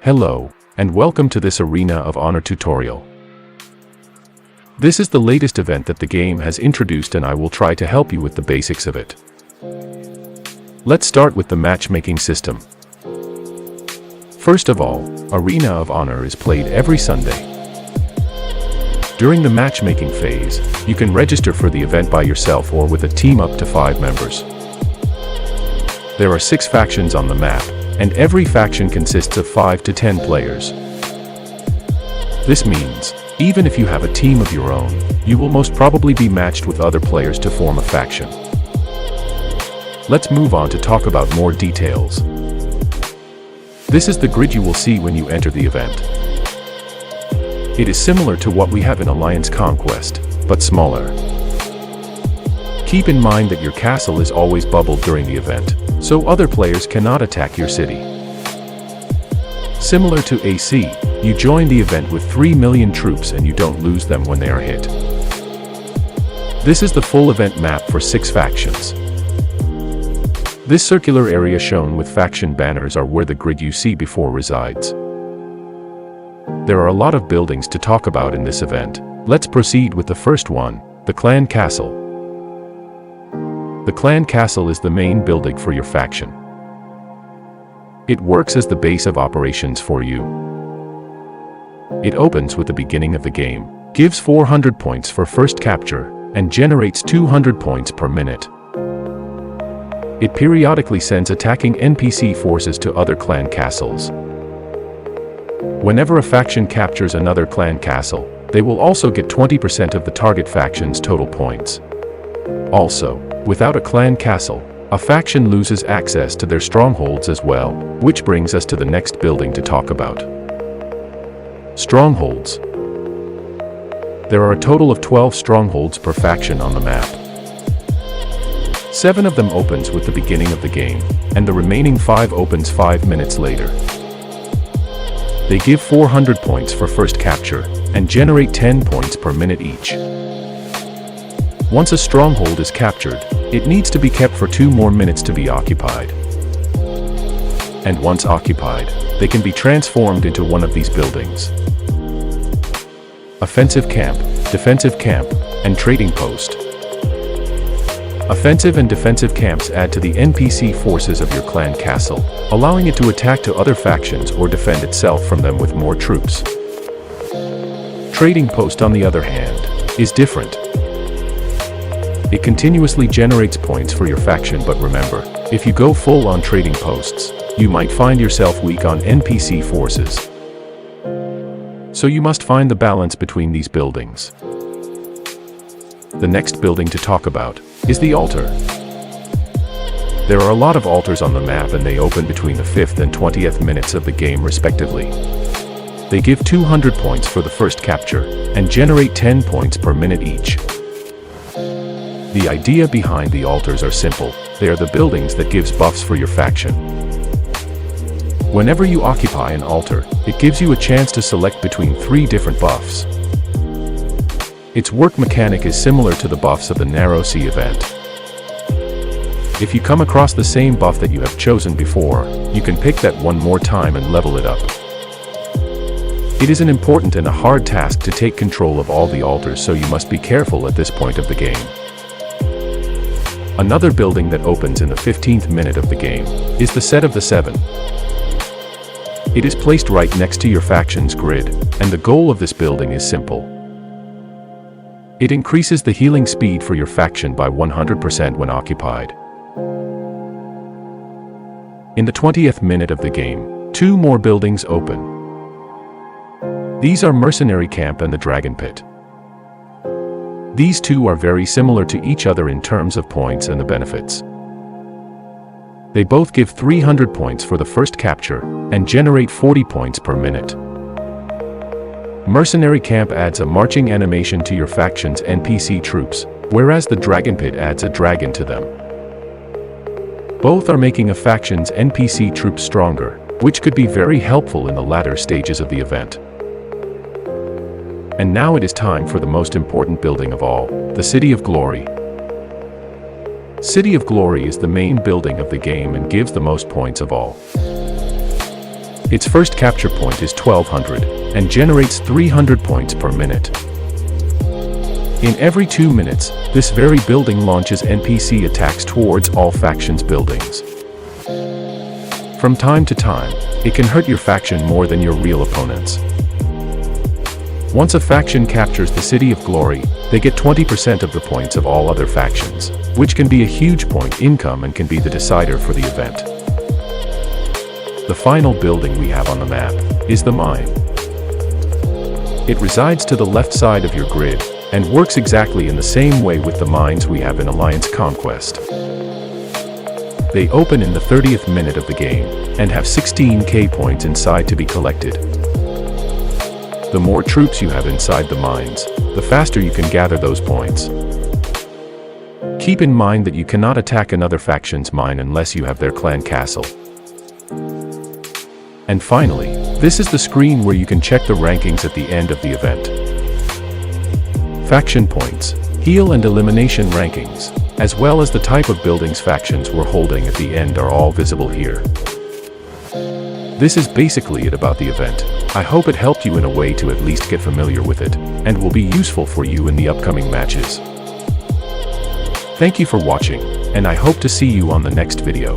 Hello, and welcome to this Arena of Honor tutorial. This is the latest event that the game has introduced, and I will try to help you with the basics of it. Let's start with the matchmaking system. First of all, Arena of Honor is played every Sunday. During the matchmaking phase, you can register for the event by yourself or with a team up to 5 members. There are 6 factions on the map, and every faction consists of 5 to 10 players. This means, even if you have a team of your own, you will most probably be matched with other players to form a faction. Let's move on to talk about more details. This is the grid you will see when you enter the event. It is similar to what we have in Alliance Conquest, but smaller. Keep in mind that your castle is always bubbled during the event, so other players cannot attack your city. Similar to AC, you join the event with 3 million troops and you don't lose them when they are hit. This is the full event map for 6 factions. This circular area shown with faction banners are where the grid you see before resides. There are a lot of buildings to talk about in this event. Let's proceed with the first one, the Clan Castle. The Clan Castle is the main building for your faction. It works as the base of operations for you. It opens with the beginning of the game, gives 400 points for first capture, and generates 200 points per minute. It periodically sends attacking NPC forces to other clan castles. Whenever a faction captures another clan castle, they will also get 20% of the target faction's total points. Also, without a clan castle, a faction loses access to their strongholds as well, which brings us to the next building to talk about. Strongholds. There are a total of 12 strongholds per faction on the map. 7 of them opens with the beginning of the game, and the remaining 5 opens 5 minutes later. They give 400 points for first capture, and generate 10 points per minute each. Once a stronghold is captured, it needs to be kept for 2 more minutes to be occupied. And once occupied, they can be transformed into one of these buildings. Offensive camp, defensive camp, and trading post. Offensive and defensive camps add to the NPC forces of your clan castle, allowing it to attack to other factions or defend itself from them with more troops. Trading post, on the other hand, is different. It continuously generates points for your faction, but remember, if you go full on trading posts, you might find yourself weak on NPC forces. So you must find the balance between these buildings. The next building to talk about is the altar. There are a lot of altars on the map, and they open between the 5th and 20th minutes of the game respectively. They give 200 points for the first capture, and generate 10 points per minute each. The idea behind the altars are simple. They are the buildings that gives buffs for your faction. Whenever you occupy an altar, it gives you a chance to select between 3 different buffs. Its work mechanic is similar to the buffs of the Narrow Sea event. If you come across the same buff that you have chosen before, you can pick that one more time and level it up. It is an important and a hard task to take control of all the altars, so you must be careful at this point of the game. Another building that opens in the 15th minute of the game is the Set of the 7. It is placed right next to your faction's grid, and the goal of this building is simple. It increases the healing speed for your faction by 100% when occupied. In the 20th minute of the game, 2 more buildings open. These are Mercenary Camp and the Dragon Pit. These 2 are very similar to each other in terms of points and the benefits. They both give 300 points for the first capture, and generate 40 points per minute. Mercenary Camp adds a marching animation to your faction's NPC troops, whereas the Dragon Pit adds a dragon to them. Both are making a faction's NPC troops stronger, which could be very helpful in the latter stages of the event. And now it is time for the most important building of all, the City of Glory. City of Glory is the main building of the game and gives the most points of all. Its first capture point is 1200 and generates 300 points per minute. In every 2 minutes, this very building launches NPC attacks towards all factions' buildings. From time to time, it can hurt your faction more than your real opponents. Once a faction captures the City of Glory, they get 20% of the points of all other factions, which can be a huge point income and can be the decider for the event. The final building we have on the map is the mine. It resides to the left side of your grid and works exactly in the same way with the mines we have in Alliance Conquest. They open in the 30th minute of the game and have 16k points inside to be collected. The more troops you have inside the mines, the faster you can gather those points. Keep in mind that you cannot attack another faction's mine unless you have their clan castle. And finally, this is the screen where you can check the rankings at the end of the event. Faction points, heal and elimination rankings, as well as the type of buildings factions were holding at the end are all visible here. This is basically it about the event. I hope it helped you in a way to at least get familiar with it, and will be useful for you in the upcoming matches. Thank you for watching, and I hope to see you on the next video.